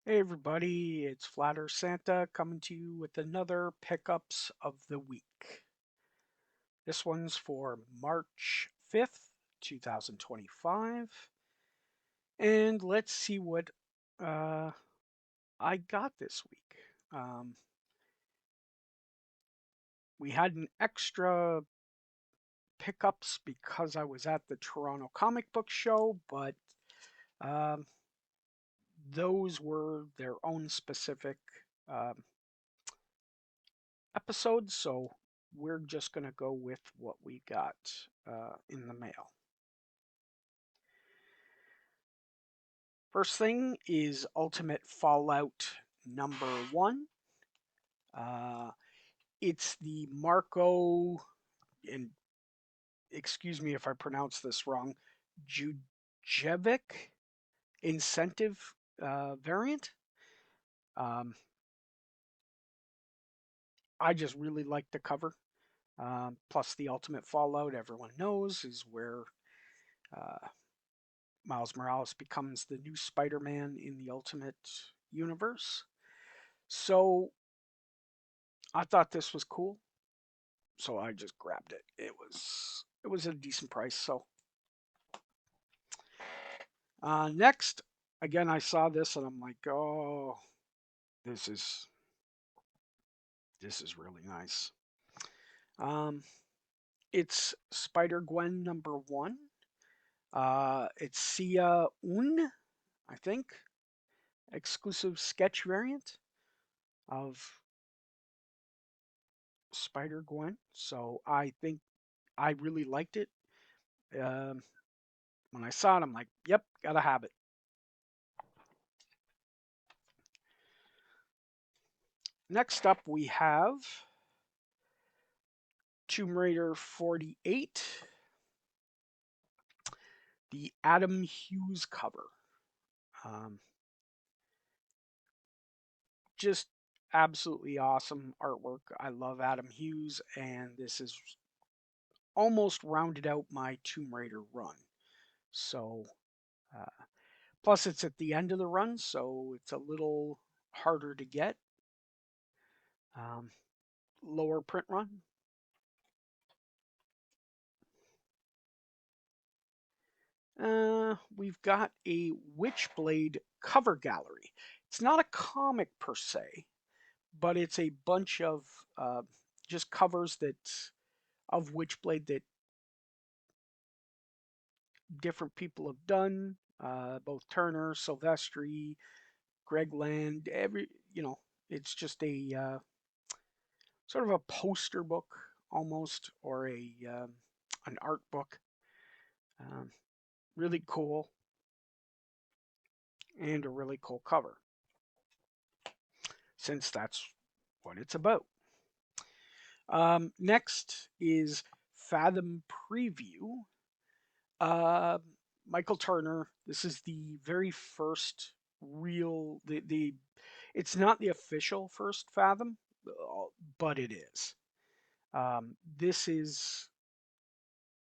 Hey everybody, it's Flatter Santa coming to you with another pickups of the week. This one's for March 5th, 2025. And let's see what uh, I got this week. We had an extra pickups because I was at the Toronto Comic Book Show, but um, those were their own specific um, episodes, so we're just going to go with what we got in the mail. First thing is Ultimate Fallout #1. Uh, it's the Marco, and excuse me if I pronounce this wrong, Jujevic incentive variant. Um, I just really like the cover. Plus, the Ultimate Fallout, everyone knows, is where uh, Miles Morales becomes the new Spider-Man in the Ultimate Universe. So I thought this was cool, so I just grabbed it. It was a decent price. So next, again, I saw this and I'm like, oh, this is this is really nice. Um, it's Spider Gwen #1. It's Sia Un, I think, exclusive sketch variant of Spider Gwen. So I think I really liked it. Um, when I saw it, I'm like, yep, gotta have it. Next up, we have Tomb Raider 48, the Adam Hughes cover. Um, just absolutely awesome artwork. I love Adam Hughes, and this is almost rounded out my Tomb Raider run. So, uh, plus it's at the end of the run, so it's a little harder to get. Um, lower print run. We've got a Witchblade cover gallery. It's not a comic per se, but it's a bunch of uh, just covers that of Witchblade that different people have done. Both Turner, Silvestri, Greg Land, it's just a sort of a poster book almost, or a an art book. Um, really cool, and a really cool cover, since that's what it's about. Next is Fathom Preview. Uh, Michael Turner. This is the very first real. The It's not the official first Fathom, but it is. This is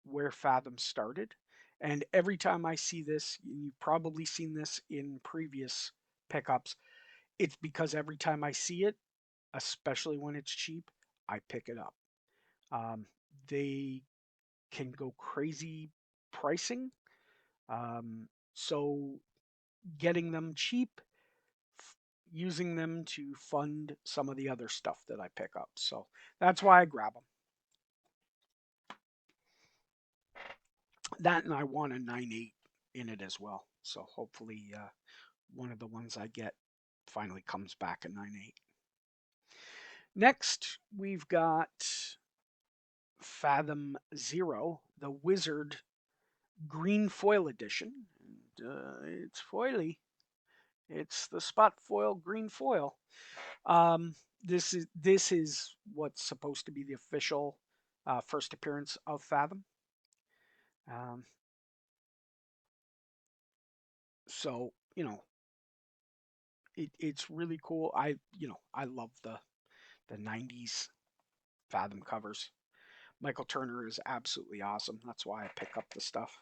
where Fathom started, and every time I see this, you've probably seen this in previous pickups. It's because every time I see it, especially when it's cheap, I pick it up. Um, they can go crazy pricing. So getting them cheap, using them to fund some of the other stuff that I pick up. So that's why I grab them. That, and I want a 9.8 in it as well. So hopefully one of the ones I get finally comes back a 9.8. Next, we've got Fathom Zero, the Wizard Green Foil Edition. And, it's foily. It's the spot foil green foil. Um, this is what's supposed to be the official first appearance of Fathom. Um, so it's really cool. I love the '90s Fathom covers. Michael Turner is absolutely awesome. That's why I pick up the stuff.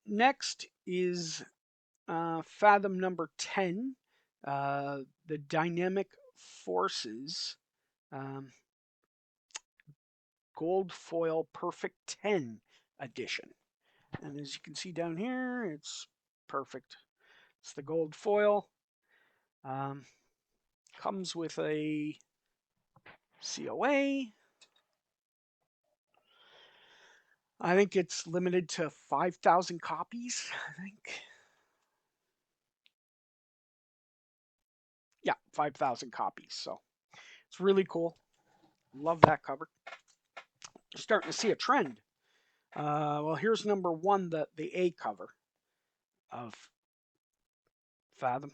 Next is Fathom number 10, the Dynamic Forces um, Gold Foil Perfect 10 edition. And as you can see down here, it's perfect. It's the gold foil. Um, comes with a COA. I think it's limited to 5,000 copies. I think. Yeah, 5,000 copies. So it's really cool. Love that cover. Starting to see a trend. Well, here's number one, the A cover of Fathom.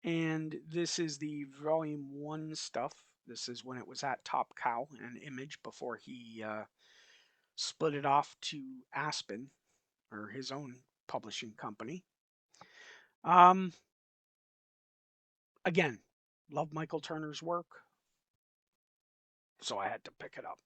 And this is the volume one stuff. This is when it was at Top Cow and Image before he split it off to Aspen, or his own publishing company. Um, again, love Michael Turner's work, so I had to pick it up.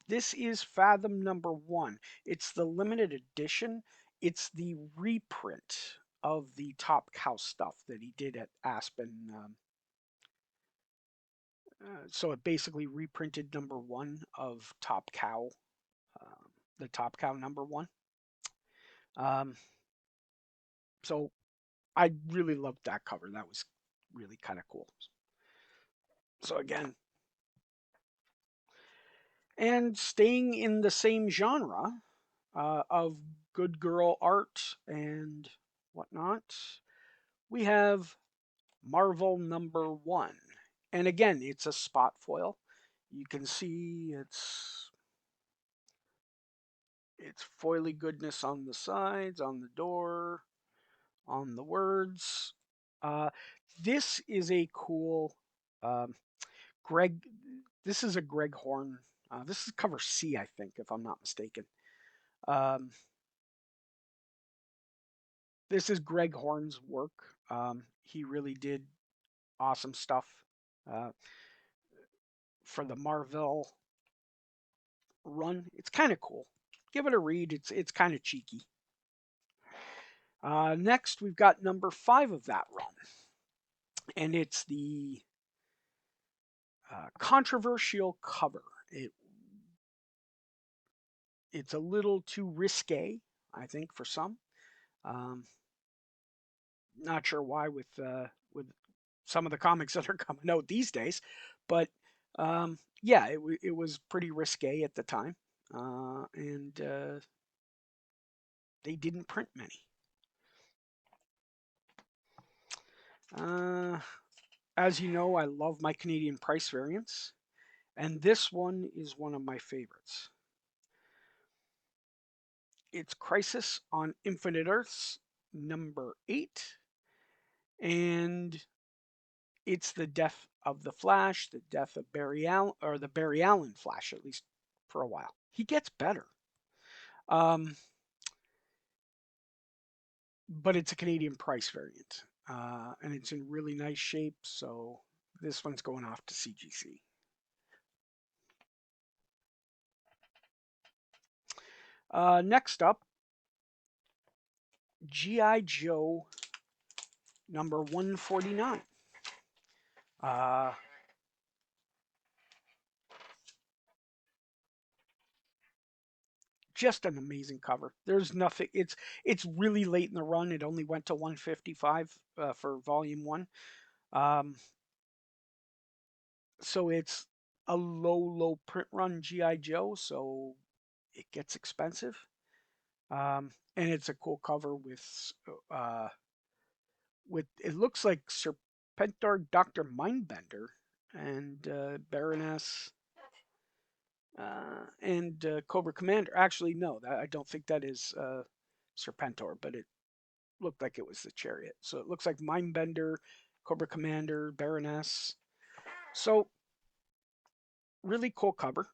This is Fathom number one. It's the limited edition. It's the reprint of the Top Cow stuff that he did at Aspen. So it basically reprinted number one of Top Cow, the Top Cow number one. Um, so I really loved that cover. That was really kind of cool. So again, and staying in the same genre of good girl art and whatnot, we have Marvel number one. And again, it's a spot foil. You can see it's foily goodness on the sides, on the door, on the words. Uh, this is a cool um, Greg. This is a Greg Horn. This is cover C, I think, if I'm not mistaken. Um, this is Greg Horn's work. He really did awesome stuff uh, for the Marvel run. It's kind of cool. Give it a read. It's kind of cheeky. Next, we've got number 5 of that run, and it's the controversial cover. It's a little too risque, I think, for some. Um, not sure why with some of the comics that are coming out these days, but yeah, it was pretty risque at the time, and they didn't print many. As you know, I love my Canadian price variants, and this one is one of my favorites. It's Crisis on Infinite Earths, number 8, and it's the death of the Flash, the death of Barry Allen, or the Barry Allen Flash, at least for a while. He gets better. Um, but it's a Canadian price variant, and it's in really nice shape, so this one's going off to CGC. Next up, G.I. Joe number 149. Just an amazing cover. There's nothing. It's really late in the run. It only went to 155 for volume one. So it's a low print run GI Joe, so it gets expensive. And it's a cool cover with it looks like Serpentor, Dr. Mindbender, and Baroness, and Cobra Commander. Actually, no, I don't think that is Serpentor, but it looked like it was the Chariot. So it looks like Mindbender, Cobra Commander, Baroness. So really cool cover.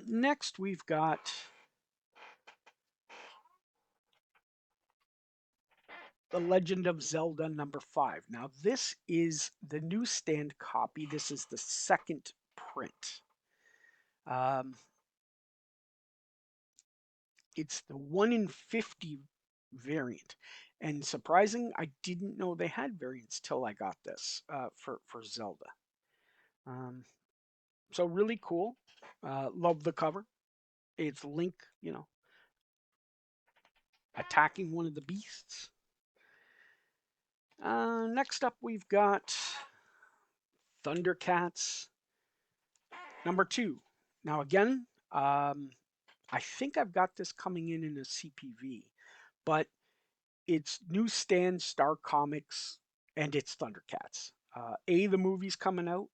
Next, we've got The Legend of Zelda number 5. Now, this is the newsstand copy. This is the second print. Um, it's the 1 in 50 variant. And surprising, I didn't know they had variants till I got this for Zelda. Um, so really cool. Love the cover. It's Link, attacking one of the beasts. Next up, we've got Thundercats #2. Now, again, I think I've got this coming in a CPV, but it's newsstand Star Comics and it's Thundercats. A, the movie's coming out.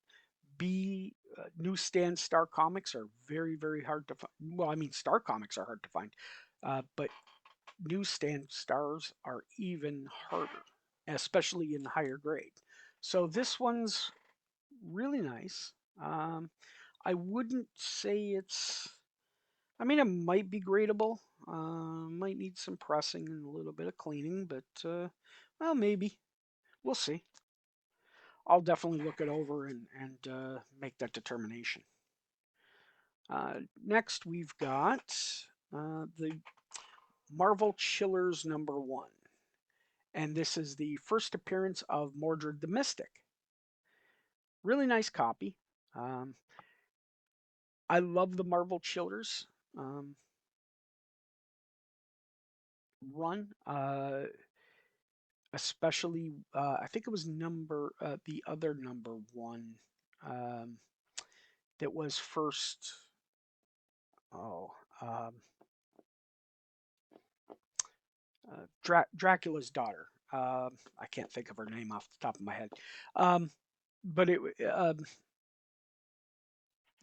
B, newsstand Star Comics are very, very hard to find. Well, I mean, Star Comics are hard to find, but newsstand stars are even harder, especially in higher grade. So this one's really nice. I wouldn't say it's. I mean, it might be gradable. Might need some pressing and a little bit of cleaning, but well, maybe. We'll see. I'll definitely look it over and make that determination. Next, we've got the Marvel Chillers #1. And this is the first appearance of Mordred the Mystic. Really nice copy. Um, I love the Marvel Chillers run, especially I think it was the other #1 um, that was first. Oh, um, Dracula's daughter. I can't think of her name off the top of my head. Um, but it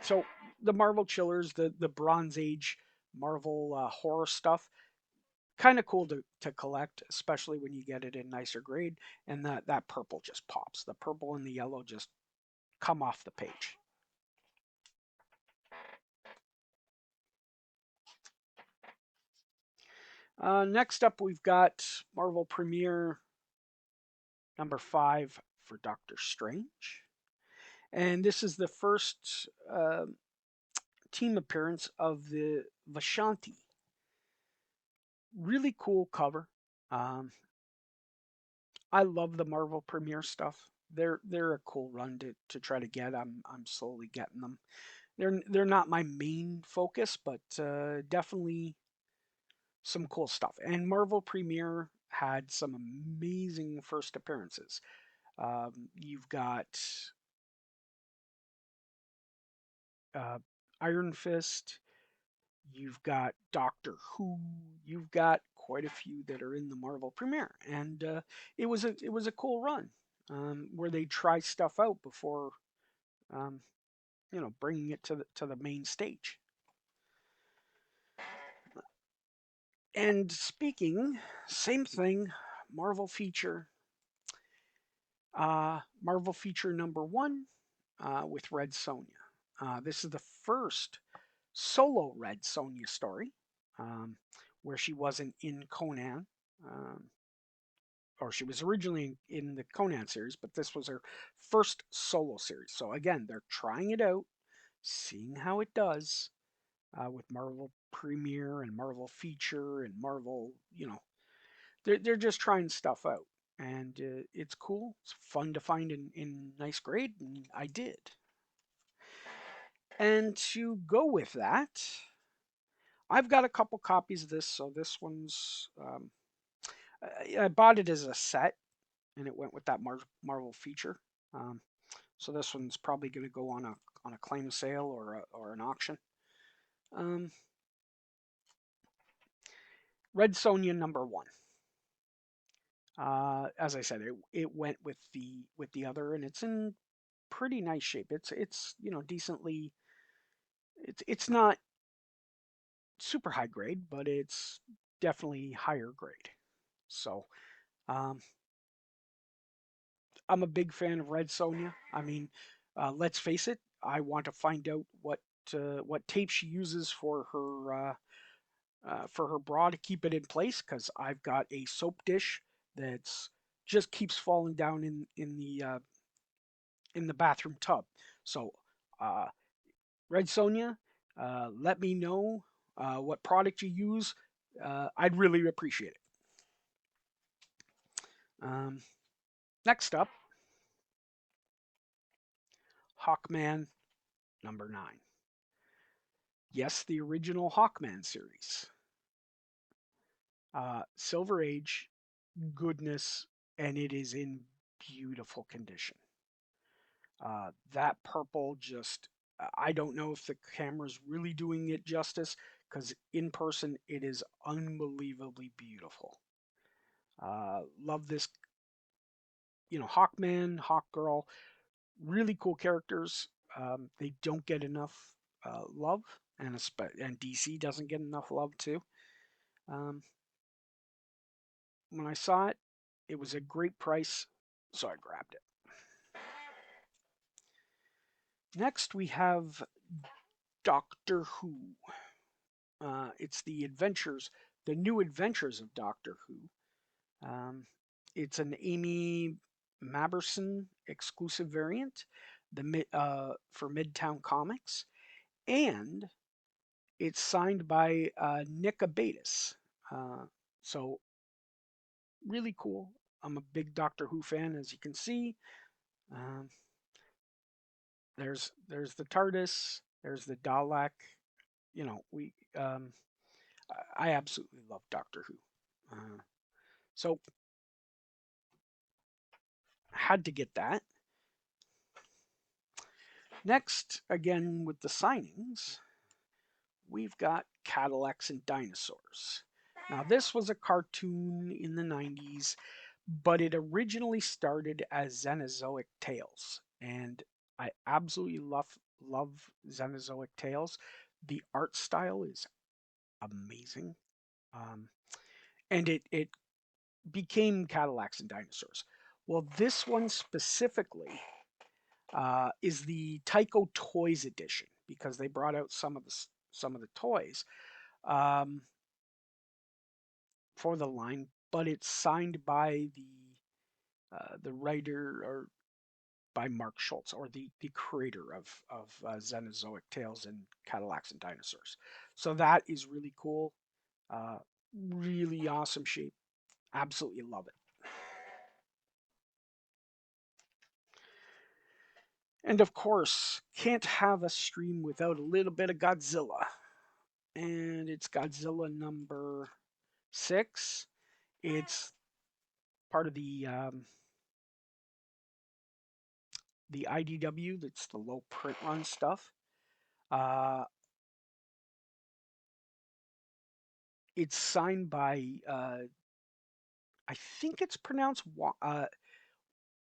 so the Marvel Chillers, the Bronze Age Marvel horror stuff, kind of cool to collect, especially when you get it in nicer grade. And that purple just pops. The purple and the yellow just come off the page. Next up, we've got Marvel Premiere #5 for Doctor Strange. And this is the first team appearance of the Vishanti. Really cool cover. Um, I love the Marvel Premiere stuff. They're a cool run to try to get. I'm slowly getting them. They're not my main focus, but definitely some cool stuff. And Marvel Premiere had some amazing first appearances. You've got uh, Iron Fist. You've got Doctor Who. You've got quite a few that are in the Marvel Premiere, and it was a cool run where they try stuff out before um, bringing it to the main stage. And speaking, same thing, Marvel feature. Marvel feature #1 with Red Sonja. This is the first solo Red Sonja story, um, where she wasn't in Conan, um, or she was originally in the Conan series, but this was her first solo series. So again, they're trying it out, seeing how it does with Marvel Premiere and Marvel Feature and Marvel. They're just trying stuff out, and it's cool. It's fun to find in nice grade, and I did. And to go with that, I've got a couple copies of this. So this one's I bought it as a set, and it went with that Marvel feature. Um, so this one's probably going to go on a claim sale or an auction. Um, Red Sonja #1. As I said, it went with the other, and it's in pretty nice shape. It's decently. It's not super high grade, but it's definitely higher grade. So um, I'm a big fan of Red Sonja. I mean, let's face it, I want to find out what tape she uses for her bra to keep it in place, because I've got a soap dish that's just keeps falling down in the bathroom tub. So Red Sonia, let me know what product you use. I'd really appreciate it. Um, Next up, Hawkman #9. Yes, the original Hawkman series. Silver Age, goodness, and it is in beautiful condition. That purple just, I don't know if the camera's really doing it justice because in person it is unbelievably beautiful. Love this, Hawkman, Hawkgirl, really cool characters. They don't get enough love, and DC doesn't get enough love too. Um, when I saw it, it was a great price, so I grabbed it. Next, we have Doctor Who. It's the new adventures of Doctor Who. Um, it's an Amy Maberson exclusive variant, for Midtown Comics, and it's signed by Nick Abatis. So really cool. I'm a big Doctor Who fan, as you can see. Um, there's the TARDIS. There's the Dalek. We I absolutely love Doctor Who. So had to get that. Next, again with the signings, we've got Cadillacs and Dinosaurs. Now, this was a cartoon in the 90s, but it originally started as Xenozoic Tales. And I absolutely love Xenozoic Tales. The art style is amazing. Um, and it became Cadillacs and Dinosaurs. Well, this one specifically is the Tycho Toys edition because they brought out some of the toys for the line, but it's signed by the writer or by Mark Schultz or the creator of Xenozoic Tales and Cadillacs and Dinosaurs. So that is really cool. Uh, really awesome shape. Absolutely love it. And of course, can't have a stream without a little bit of Godzilla. And it's Godzilla #6. It's part of the IDW. That's the low print run stuff. Uh, it's signed by I think it's pronounced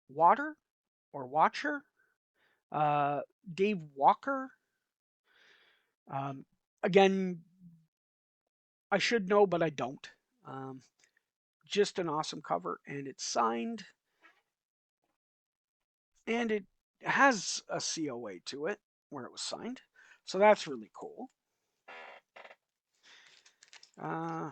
Water or Watcher. Uh, Dave Walker. Um, Again, I should know, but I don't. Um, just an awesome cover, and it's signed, and it has a COA to it where it was signed. So that's really cool. Uh,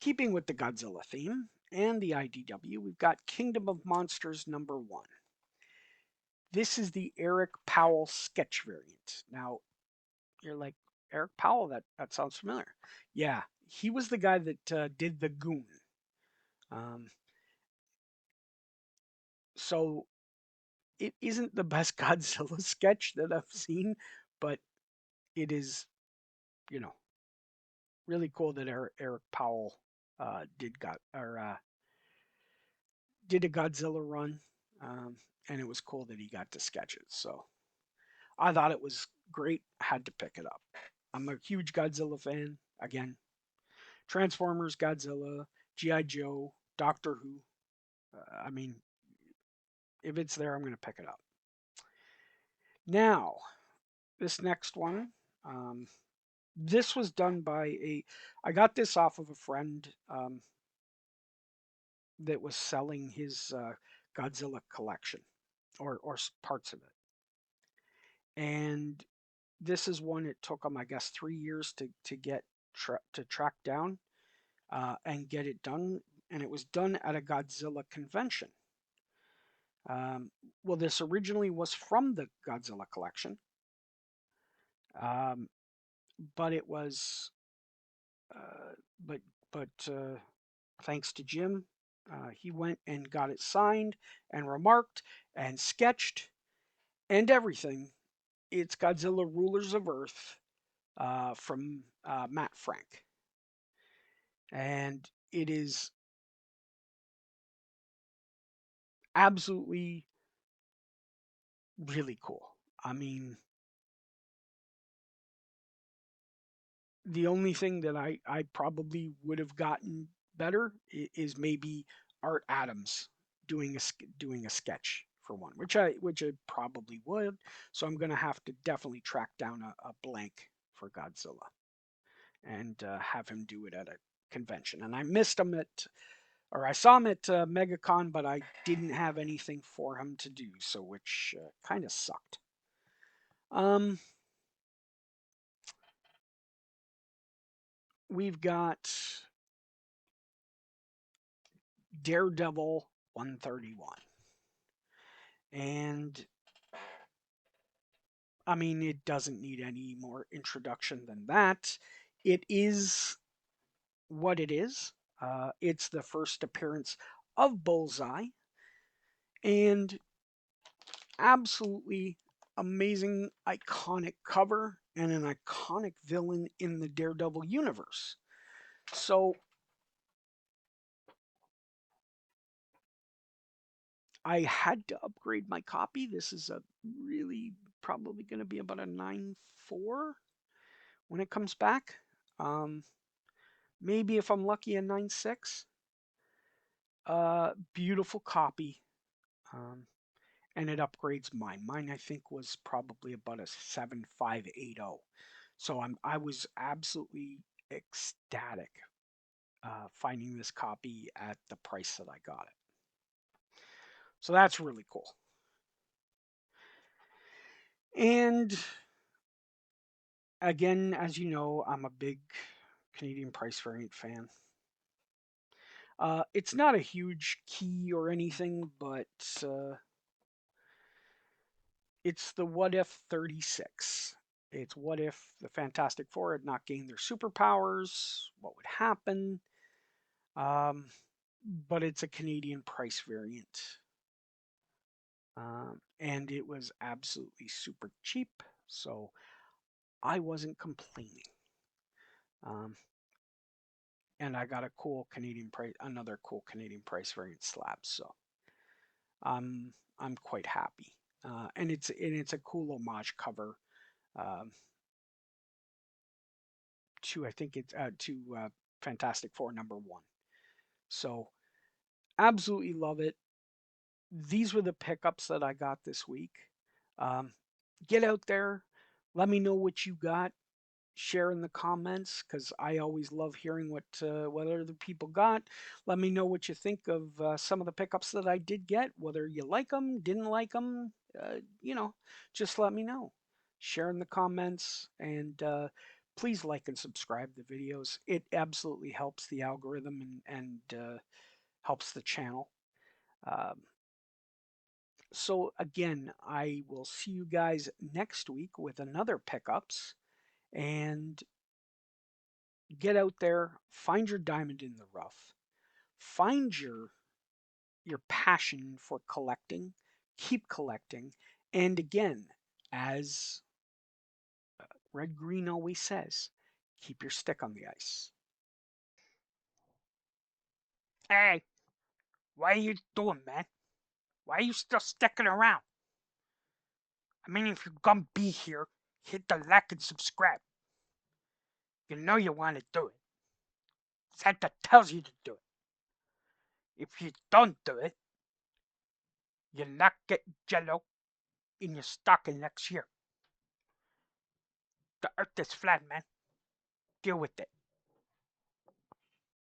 Keeping with the Godzilla theme and the IDW, we've got Kingdom of Monsters #1. This is the Eric Powell sketch variant. Now, you're like, Eric Powell, that sounds familiar. Yeah, he was the guy that did The Goon. Um, so it isn't the best Godzilla sketch that I've seen, but it is, you know, really cool that Eric Powell did a Godzilla run, and it was cool that he got to sketch it. So I thought it was great. Had to pick it up. I'm a huge Godzilla fan. Again, Transformers, Godzilla, GI Joe, Doctor Who. I mean, if it's there, I'm going to pick it up. Now, this next one, um, this was done by I got this off of a friend that was selling his Godzilla collection or parts of it. And this is one it took him, I guess, 3 years to get to track down and get it done. And it was done at a Godzilla convention. Well, this originally was from the Godzilla collection, Um, but it was, uh, but but thanks to Jim, he went and got it signed and remarked and sketched and everything. It's Godzilla Rulers of Earth from Matt Frank, and it is absolutely really cool. I mean, the only thing that I probably would have gotten better is maybe Art Adams doing a sketch for one, which I probably would. So I'm gonna have to definitely track down a blank for Godzilla and have him do it at a convention. And I missed him at, or I saw him at MegaCon, but I didn't have anything for him to do, so which kind of sucked. Um, we've got Daredevil 131. And I mean, it doesn't need any more introduction than that. It is what it is. It's the first appearance of Bullseye, and absolutely amazing, iconic cover and an iconic villain in the Daredevil universe. So I had to upgrade my copy. This is a really probably going to be about a 9.4 when it comes back. Um, Maybe if I'm lucky, a 9.6. Beautiful copy. Um, and it upgrades mine. Mine, I think, was probably about a 7580. So I was absolutely ecstatic finding this copy at the price that I got it. So that's really cool. And again, as you know, I'm a big Canadian price variant fan. It's not a huge key or anything, but it's the What If 36. It's what if the Fantastic Four had not gained their superpowers? What would happen? Um, but it's a Canadian price variant. And it was absolutely super cheap, so I wasn't complaining. Um, and I got a cool Canadian price, another cool Canadian price variant slab, so I'm quite happy. And it's a cool homage cover um, to I think it's to Fantastic Four #1. So absolutely love it. These were the pickups that I got this week. Um, get out there, let me know what you got. Share in the comments because I always love hearing what other people got. Let me know what you think of some of the pickups that I did get. Whether you like them, didn't like them, just let me know. Share in the comments and please like and subscribe the videos. It absolutely helps the algorithm and helps the channel. Um, so again, I will see you guys next week with another pickups and get out there, find your diamond in the rough, find your passion for collecting, keep collecting, and again, as Red Green always says, keep your stick on the ice. Hey, what are you doing, man? Why are you still sticking around? I mean, if you're gonna be here, hit the like and subscribe. You know you want to do it. Santa tells you to do it. If you don't do it, you'll not get jello in your stocking next year. The earth is flat, man. Deal with it.